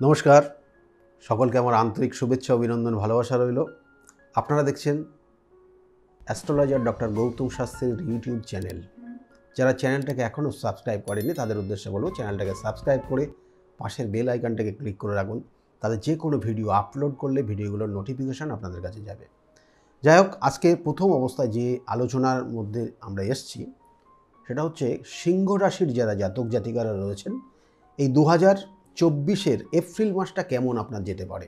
নমস্কার, সকলকে আমার আন্তরিক শুভেচ্ছা অভিনন্দন ভালোবাসা রইল। আপনারা দেখছেন অ্যাস্ট্রোলজার ডক্টর গৌতম শাস্ত্রীর ইউটিউব চ্যানেল। যারা চ্যানেলটাকে এখনও সাবস্ক্রাইব করেনি তাদের উদ্দেশ্যে বলব চ্যানেলটাকে সাবস্ক্রাইব করে পাশের বেল আইকনটাকে ক্লিক করে রাখুন, তাতে যে কোনো ভিডিও আপলোড করলে ভিডিওগুলোর নোটিফিকেশান আপনাদের কাছে যাবে। যাই হোক, আজকে প্রথম অবস্থায় যে আলোচনার মধ্যে আমরা এসছি সেটা হচ্ছে সিংহ রাশির যারা জাতক জাতিকারা রয়েছেন, এই 2024-এর এপ্রিল মাসটা কেমন আপনার যেতে পারে।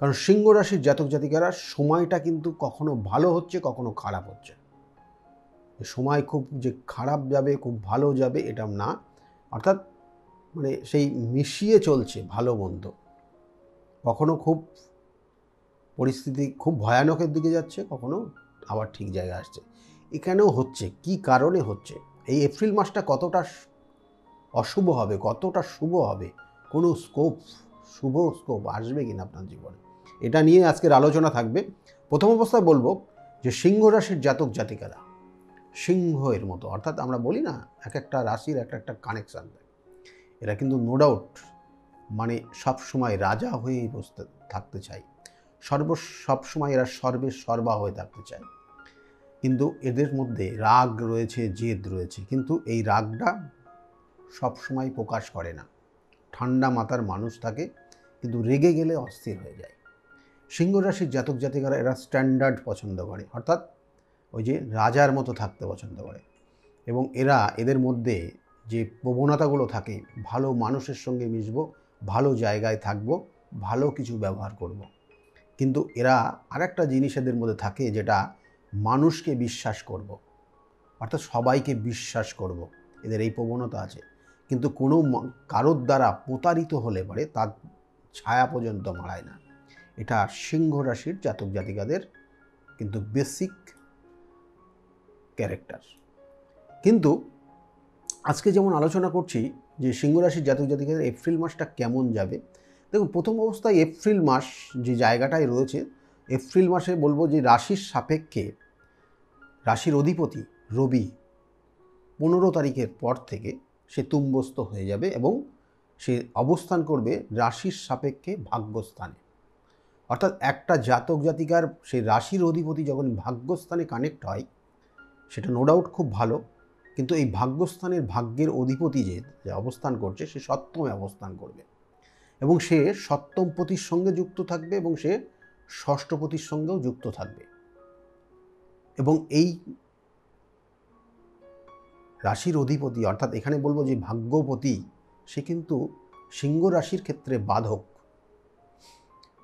কারণ সিংহ রাশির জাতক জাতিকারা সময়টা কিন্তু কখনো ভালো হচ্ছে, কখনো খারাপ হচ্ছে। সময় খুব যে খারাপ যাবে, খুব ভালো যাবে এটা না, অর্থাৎ মানে সেই মিশিয়ে চলছে ভালো মন্দ। কখনো খুব পরিস্থিতি খুব ভয়ানকের দিকে যাচ্ছে, কখনো আবার ঠিক জায়গায় আসছে। এখানেও হচ্ছে, কি কারণে হচ্ছে, এই এপ্রিল মাসটা কতটা অশুভ হবে, কতটা শুভ হবে, কোনো শুভ স্কোপ আসবে কিনা আপনার জীবনে, এটা নিয়ে আজকের আলোচনা থাকবে। প্রথম অবস্থায় বলবো যে সিংহ রাশির জাতক জাতিকারা সিংহের মতো, অর্থাৎ আমরা বলি না এক একটা রাশির একটা একটা কানেকশান থাকে, এরা কিন্তু নো ডাউট মানে সবসময় রাজা হয়েই বসতে থাকতে চায়, সবসময় এরা সর্বা হয়ে থাকতে চায়। কিন্তু এদের মধ্যে রাগ রয়েছে, জেদ রয়েছে, কিন্তু এই রাগটা সবসময় প্রকাশ করে না। ঠান্ডা মাথার মানুষ থাকে, কিন্তু রেগে গেলে অস্থির হয়ে যায়। সিংহ রাশির জাতক জাতিকারা এরা স্ট্যান্ডার্ড পছন্দ করে, অর্থাৎ ওই যে রাজার মতো থাকতে পছন্দ করে। এবং এদের মধ্যে যে প্রবণতাগুলো থাকে, ভালো মানুষের সঙ্গে মিশবো, ভালো জায়গায় থাকবো, ভালো কিছু ব্যবহার করব। কিন্তু এরা আরেকটা জিনিস এদের মধ্যে থাকে, যেটা মানুষকে বিশ্বাস করব, অর্থাৎ সবাইকে বিশ্বাস করব, এদের এই প্রবণতা আছে। কিন্তু কোনো কারোর দ্বারা প্রতারিত হলে পরে তার ছায়া পর্যন্ত মাড়ায় না। এটা সিংহ রাশির জাতক জাতিকাদের কিন্তু বেসিক ক্যারেক্টার। কিন্তু আজকে যেমন আলোচনা করছি যে সিংহ রাশির জাতক জাতিকাদের এপ্রিল মাসটা কেমন যাবে। দেখুন, প্রথম অবস্থায় এপ্রিল মাস যে জায়গাটায় রয়েছে, এপ্রিল মাসে বলবো যে রাশির সাপেক্ষে রাশির অধিপতি রবি 15 তারিখের পর থেকে সে তুঙ্গস্থ হয়ে যাবে এবং সে অবস্থান করবে রাশির সাপেক্ষে ভাগ্যস্থানে। অর্থাৎ একটা জাতক জাতিকার সেই রাশির অধিপতি যখন ভাগ্যস্থানে কানেক্ট হয়, সেটা নো ডাউট খুব ভালো। কিন্তু এই ভাগ্যস্থানের ভাগ্যের অধিপতি যে অবস্থান করছে, সে সপ্তমে অবস্থান করবে এবং সে সপ্তম পতির সঙ্গে যুক্ত থাকবে এবং সে ষষ্ঠপতির সঙ্গেও যুক্ত থাকবে। এবং এই রাশির অধিপতি, অর্থাৎ এখানে বলবো যে ভাগ্যপতি, সে কিন্তু সিংহ রাশির ক্ষেত্রে বাধক।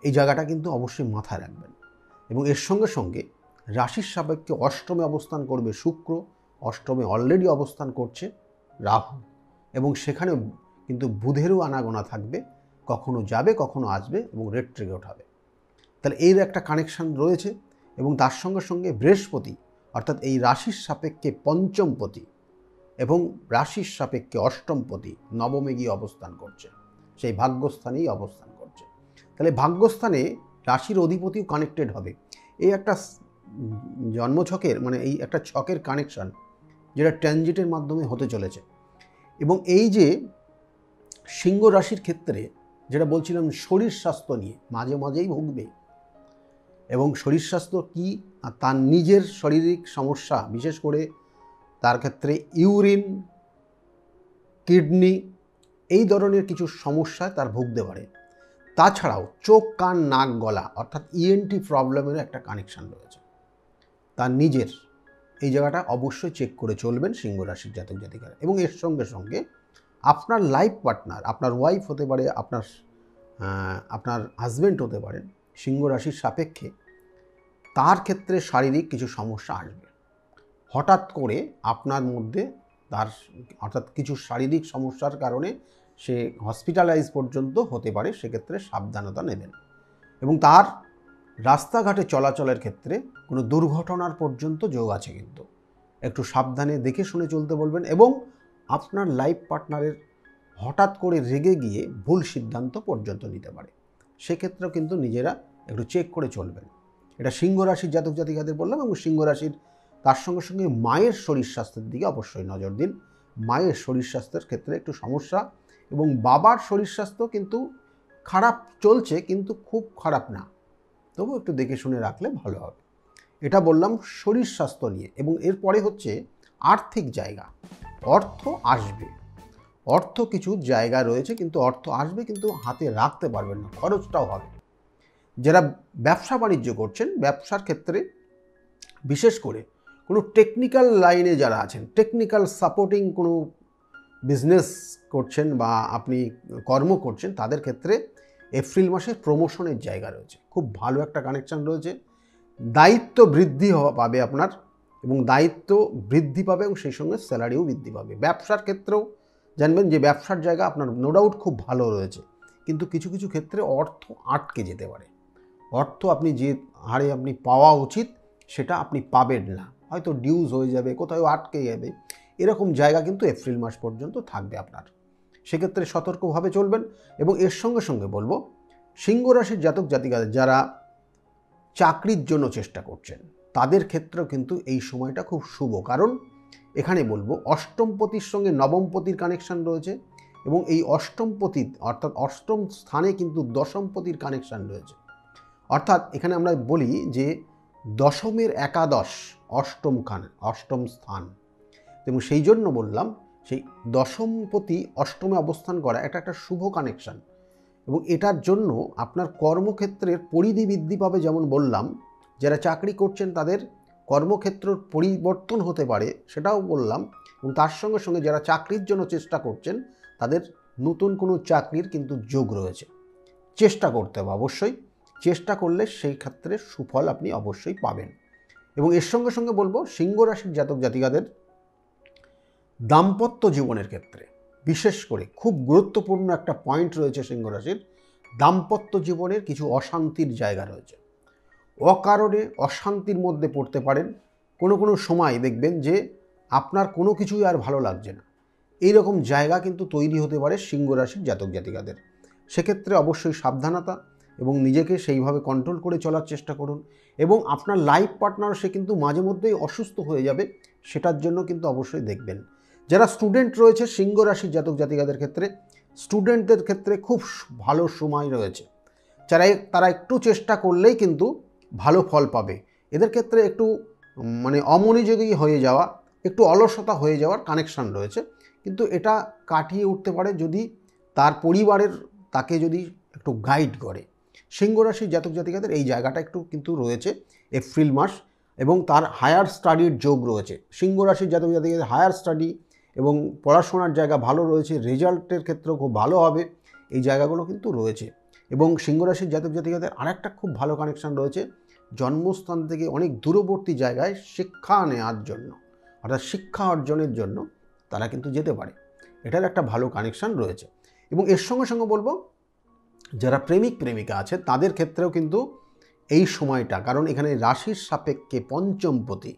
এই জায়গাটা কিন্তু অবশ্যই মাথায় রাখবেন। এবং এর সঙ্গে সঙ্গে রাশির সাপেক্ষে অষ্টমে অবস্থান করবে শুক্র, অষ্টমে অলরেডি অবস্থান করছে রাহু, এবং সেখানে কিন্তু বুধেরও আনাগোনা থাকবে, কখনো যাবে কখনো আসবে এবং রেট্রিগেট হবে। তাহলে এর একটা কানেকশান রয়েছে। এবং তার সঙ্গে সঙ্গে বৃহস্পতি, অর্থাৎ এই রাশির সাপেক্ষে পঞ্চমপতি এবং রাশির সাপেক্ষে অষ্টমপতি নবমে গিয়ে অবস্থান করছে, সেই ভাগ্যস্থানেই অবস্থান করছে। তাহলে ভাগ্যস্থানে রাশির অধিপতিও কানেক্টেড হবে। এই একটা জন্মছকের মানে এই একটা ছকের কানেকশান, যেটা ট্রানজিটের মাধ্যমে হতে চলেছে। এবং এই যে সিংহ রাশির ক্ষেত্রে যেটা বলছিলাম, শরীর স্বাস্থ্য নিয়ে মাঝে মাঝেই ভুগবে। এবং শরীর স্বাস্থ্য কী, তার নিজের শারীরিক সমস্যা, বিশেষ করে তার ক্ষেত্রে ইউরিন, কিডনি, এই ধরনের কিছু সমস্যায় তার ভুগতে পারে। তাছাড়াও চোখ, কান, নাক, গলা, অর্থাৎ ইএনটি প্রবলেমেরও একটা কানেকশান রয়েছে। তার নিজের এই জায়গাটা অবশ্যই চেক করে চলবেন সিংহ রাশির জাতক জাতিকারা। এবং এর সঙ্গে সঙ্গে আপনার লাইফ পার্টনার, আপনার ওয়াইফ হতে পারে, আপনার হাজব্যান্ড হতে পারেন, সিংহ রাশির সাপেক্ষে তার ক্ষেত্রে শারীরিক কিছু সমস্যা আসবে হঠাৎ করে আপনার মধ্যে। তার অর্থাৎ কিছু শারীরিক সমস্যার কারণে সে হসপিটালাইজ পর্যন্ত হতে পারে, সেক্ষেত্রে সাবধানতা নেবেন। এবং তার রাস্তাঘাটে চলাচলের ক্ষেত্রে কোনো দুর্ঘটনার পর্যন্ত যোগ আছে, কিন্তু একটু সাবধানে দেখে শুনে চলতে বলবেন। এবং আপনার লাইফ পার্টনারের হঠাৎ করে রেগে গিয়ে ভুল সিদ্ধান্ত পর্যন্ত নিতে পারে, সেক্ষেত্রেও কিন্তু নিজেরা একটু চেক করে চলবেন। এটা সিংহ রাশির জাতক জাতিকাদের বললাম। এবং সিংহ রাশির তার সঙ্গে সঙ্গে মায়ের শরীর স্বাস্থ্যের দিকে অবশ্যই নজর দিন। মায়ের শরীর স্বাস্থ্যের ক্ষেত্রে একটু সমস্যা, এবং বাবার শরীর স্বাস্থ্য কিন্তু খারাপ চলছে কিন্তু খুব খারাপ না, তবু একটু দেখে শুনে রাখলে ভালো হবে। এটা বললাম শরীর স্বাস্থ্য নিয়ে। এবং এরপরে হচ্ছে আর্থিক জায়গা। অর্থ আসবে, অর্থ কিছু জায়গা রয়েছে, কিন্তু অর্থ আসবে কিন্তু হাতে রাখতে পারবেন না, খরচটাও হবে। যারা ব্যবসা বাণিজ্য করছেন, ব্যবসার ক্ষেত্রে বিশেষ করে কোনো টেকনিক্যাল লাইনে যারা আছেন, টেকনিক্যাল সাপোর্টিং কোনো বিজনেস করছেন বা আপনি কর্ম করছেন, তাদের ক্ষেত্রে এপ্রিল মাসে প্রমোশনের জায়গা রয়েছে, খুব ভালো একটা কানেকশান রয়েছে। দায়িত্ব বৃদ্ধি পাবে আপনার, এবং দায়িত্ব বৃদ্ধি পাবে এবং সেই সঙ্গে স্যালারিও বৃদ্ধি পাবে। ব্যবসার ক্ষেত্রেও জানবেন যে ব্যবসার জায়গা আপনার নো ডাউট খুব ভালো রয়েছে, কিন্তু কিছু কিছু ক্ষেত্রে অর্থ আটকে যেতে পারে। অর্থ আপনি যে হারে আপনি পাওয়া উচিত সেটা আপনি পাবেন না, হয়তো ডিউজ হয়ে যাবে, কোথাও আটকে যাবে, এরকম জায়গা কিন্তু এপ্রিল মাস পর্যন্ত থাকবে আপনার। সেক্ষেত্রে সতর্কভাবে চলবেন। এবং এর সঙ্গে সঙ্গে বলবো, সিংহ রাশির জাতক জাতিকাদের যারা চাকরির জন্য চেষ্টা করছেন, তাদের ক্ষেত্রেও কিন্তু এই সময়টা খুব শুভ। কারণ এখানে বলবো অষ্টমপতির সঙ্গে নবমপতির কানেকশান রয়েছে, এবং এই অষ্টমপতি অর্থাৎ অষ্টম স্থানে কিন্তু দশমপতির কানেকশান রয়েছে। অর্থাৎ এখানে আমরা বলি যে দশমের একাদশ অষ্টম স্থান, এবং সেই জন্য বললাম সেই দশমপতি অষ্টমে অবস্থান করা এটা একটা শুভ কানেকশান। এবং এটার জন্য আপনার কর্মক্ষেত্রের পরিধি বৃদ্ধি পাবে, যেমন বললাম যারা চাকরি করছেন তাদের কর্মক্ষেত্রের পরিবর্তন হতে পারে, সেটাও বললাম। এবং তার সঙ্গে সঙ্গে যারা চাকরির জন্য চেষ্টা করছেন তাদের নতুন কোনো চাকরির কিন্তু যোগ রয়েছে। চেষ্টা করতে হবে, অবশ্যই চেষ্টা করলে সেই ক্ষেত্রে সুফল আপনি অবশ্যই পাবেন। এবং এর সঙ্গে সঙ্গে বলবো সিংহ রাশির জাতক জাতিকাদের দাম্পত্য জীবনের ক্ষেত্রে বিশেষ করে খুব গুরুত্বপূর্ণ একটা পয়েন্ট রয়েছে। সিংহ রাশির দাম্পত্য জীবনের কিছু অশান্তির জায়গা রয়েছে, অকারণে অশান্তির মধ্যে পড়তে পারেন। কোনো কোনো সময় দেখবেন যে আপনার কোনো কিছুই আর ভালো লাগছে না, এইরকম জায়গা কিন্তু তৈরি হতে পারে সিংহ রাশির জাতক জাতিকাদের। সেক্ষেত্রে অবশ্যই সাবধানতা এবং নিজেকে সেইভাবে কন্ট্রোল করে চলার চেষ্টা করুন। এবং আপনার লাইফ পার্টনার সে কিন্তু মাঝে মধ্যেই অসুস্থ হয়ে যাবে, সেটার জন্য কিন্তু অবশ্যই দেখবেন। যারা স্টুডেন্ট রয়েছে সিংহ রাশির জাতক জাতিকাদের ক্ষেত্রে, স্টুডেন্টদের ক্ষেত্রে খুব ভালো সময় রয়েছে। তারা একটু চেষ্টা করলেই কিন্তু ভালো ফল পাবে। এদের ক্ষেত্রে একটু অমনোযোগী হয়ে যাওয়া, একটু অলসতা হয়ে যাওয়ার কানেকশান রয়েছে, কিন্তু এটা কাটিয়ে উঠতে পারে যদি তার পরিবারের তাকে যদি একটু গাইড করে। সিংহ রাশির জাতক জাতিকাদের এই জায়গাটা একটু কিন্তু রয়েছে এপ্রিল মাস, এবং তার হায়ার স্টাডির যোগ রয়েছে। সিংহ রাশির জাতক জাতিকাদের হায়ার স্টাডি এবং পড়াশোনার জায়গা ভালো রয়েছে, রেজাল্টের ক্ষেত্রেও খুব ভালো হবে, এই জায়গাগুলো কিন্তু রয়েছে। এবং সিংহ রাশির জাতক জাতিকাদের আরেকটা খুব ভালো কানেকশান রয়েছে, জন্মস্থান থেকে অনেক দূরবর্তী জায়গায় শিক্ষা নেওয়ার জন্য, অর্থাৎ শিক্ষা অর্জনের জন্য তারা কিন্তু যেতে পারে। এটার একটা ভালো কানেকশান রয়েছে। এবং এর সঙ্গে সঙ্গে বলবো যারা প্রেমিক প্রেমিকা আছে তাদের ক্ষেত্রেও কিন্তু এই সময়টা, কারণ এখানে রাশির সাপেক্ষে পঞ্চমপতি,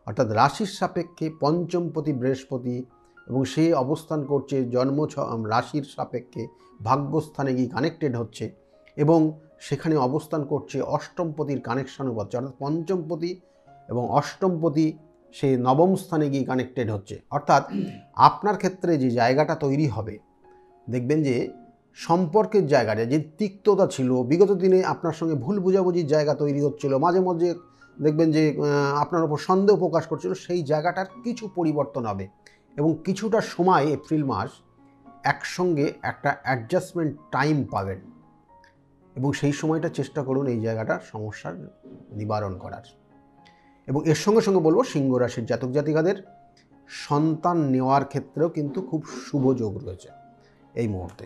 অর্থাৎ রাশির সাপেক্ষে পঞ্চমপতি বৃহস্পতি, এবং সে অবস্থান করছে রাশির সাপেক্ষে ভাগ্যস্থানে গিয়ে কানেক্টেড হচ্ছে, এবং সেখানে অবস্থান করছে অষ্টমপতির কানেকশানও পাচ্ছে, অর্থাৎ পঞ্চমপতি এবং অষ্টমপতি সে নবম স্থানে গিয়ে কানেক্টেড হচ্ছে। অর্থাৎ আপনার ক্ষেত্রে যে জায়গাটা তৈরি হবে, দেখবেন যে সম্পর্কের জায়গাটা যে তিক্ততা ছিল, বিগত দিনে আপনার সঙ্গে ভুল বোঝাবুঝির জায়গা তৈরি হচ্ছিল, মাঝে মধ্যে দেখবেন যে আপনার ওপর সন্দেহ প্রকাশ করছিল, সেই জায়গাটার কিছু পরিবর্তন হবে। এবং কিছুটা সময় এপ্রিল মাস একসঙ্গে একটা অ্যাডজাস্টমেন্ট টাইম পাবেন, এবং সেই সময়টা চেষ্টা করুন এই জায়গাটার সমস্যার নিবারণ করার। এবং এর সঙ্গে সঙ্গে বলবো সিংহ রাশির জাতক জাতিকাদের সন্তান নেওয়ার ক্ষেত্রেও কিন্তু খুব শুভ যোগ রয়েছে। এই মুহূর্তে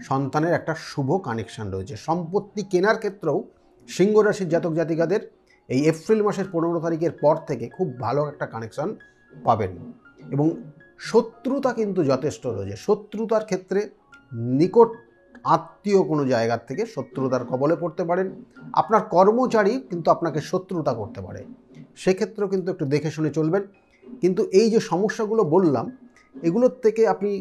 সন্তানের একটা শুভ কানেকশান রয়েছে। সম্পত্তি কেনার ক্ষেত্রেও সিংহ রাশির জাতক জাতিকাদের এই এপ্রিল মাসের 15 তারিখের পর থেকে খুব ভালো একটা কানেকশান পাবেন। এবং শত্রুতা কিন্তু যথেষ্ট রয়েছে। শত্রুতার ক্ষেত্রে নিকট আত্মীয় কোনো জায়গার থেকে শত্রুতার কবলে পড়তে পারেন, আপনার কর্মচারী কিন্তু আপনাকে শত্রুতা করতে পারে, সেক্ষেত্রেও কিন্তু একটু দেখে শুনে চলবেন। কিন্তু এই যে সমস্যাগুলো বললাম, এগুলোর থেকে আপনি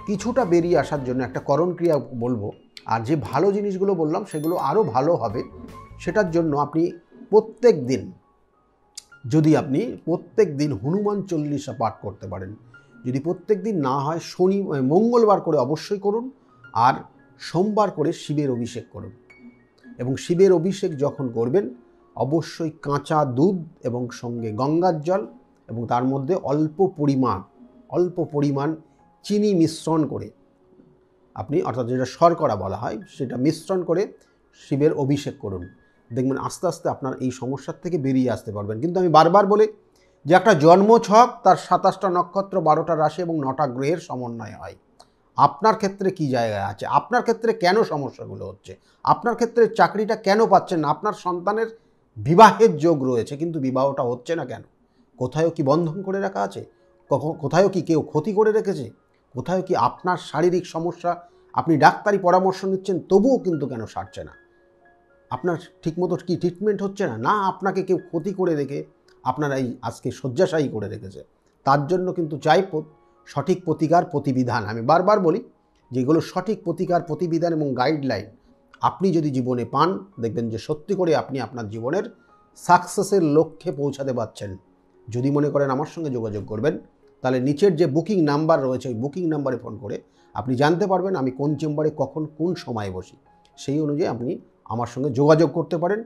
কিছুটা বেরিয়ে আসার জন্য একটা করণ ক্রিয়া বলবো, আর যে ভালো জিনিসগুলো বললাম সেগুলো আরও ভালো হবে। সেটার জন্য আপনি প্রত্যেক দিন হনুমান চল্লিশা পাঠ করতে পারেন। যদি প্রত্যেক দিন না হয় মঙ্গলবার করে অবশ্যই করুন, আর সোমবার করে শিবের অভিষেক করুন। এবং শিবের অভিষেক যখন করবেন অবশ্যই কাঁচা দুধ এবং সঙ্গে গঙ্গার জল এবং তার মধ্যে অল্প পরিমাণ চিনি মিশ্রণ করে আপনি, অর্থাৎ যেটা শর্করা বলা হয়, সেটা মিশ্রণ করে শিবের অভিষেক করুন। দেখবেন আস্তে আস্তে আপনার এই সমস্যার থেকে বেরিয়ে আসতে পারবেন। কিন্তু আমি বারবার বলি যে একটা জন্মছক তার 27টা নক্ষত্র, 12টা রাশি এবং 9টা গ্রহের সমন্বয় হয়। আপনার ক্ষেত্রে কি জায়গায় আছে, আপনার ক্ষেত্রে কেন সমস্যাগুলো হচ্ছে, আপনার ক্ষেত্রে চাকরিটা কেন পাচ্ছেন না, আপনার সন্তানের বিবাহের যোগ রয়েছে কিন্তু বিবাহটা হচ্ছে না কেন, কোথাও কি বন্ধন করে রাখা আছে, কোথাও কি কেউ ক্ষতি করে রেখেছে, কোথাও কি আপনার শারীরিক সমস্যা, আপনি ডাক্তারি পরামর্শ নিচ্ছেন তবুও কিন্তু কেন সারছে না, আপনার ঠিকমতো কি ট্রিটমেন্ট হচ্ছে না, না আপনাকে কেউ ক্ষতি করে রেখে আপনার এই আজকে শয্যাশায়ী করে রেখেছে। তার জন্য কিন্তু চাই সঠিক প্রতিকার প্রতিবিধান। আমি বারবার বলি যেগুলো সঠিক প্রতিকার প্রতিবিধান এবং গাইডলাইন আপনি যদি জীবনে পান, দেখবেন যে সত্যি করে আপনি আপনার জীবনের সাকসেসের লক্ষ্যে পৌঁছাতে পারছেন। যদি মনে করেন আমার সঙ্গে যোগাযোগ করবেন, তাহলে নিচের যে বুকিং নাম্বার রয়েছে ওই বুকিং নাম্বারে ফোন করে আপনি জানতে পারবেন আমি কোন চেম্বারে কখন কোন সময়ে বসি। সেই অনুযায়ী আপনি আমার সঙ্গে যোগাযোগ করতে পারেন।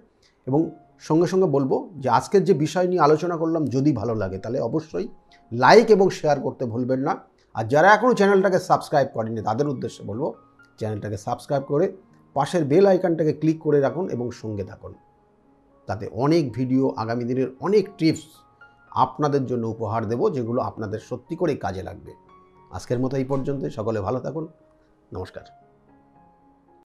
এবং সঙ্গে সঙ্গে বলবো যে আজকের যে বিষয় নিয়ে আলোচনা করলাম যদি ভালো লাগে তাহলে অবশ্যই লাইক এবং শেয়ার করতে ভুলবেন না। আর যারা এখনও চ্যানেলটাকে সাবস্ক্রাইব করেনি তাদের উদ্দেশ্যে বলবো চ্যানেলটাকে সাবস্ক্রাইব করে পাশের বেল আইকনটাকে ক্লিক করে রাখুন এবং সঙ্গে থাকুন। তাতে অনেক ভিডিও, আগামী দিনের অনেক টিপস আপনাদের জন্য উপহার দেব যেগুলো আপনাদের সত্যি করে কাজে লাগবে। আজকের মতো এই পর্যন্ত, সকলে ভালো থাকুন, নমস্কার।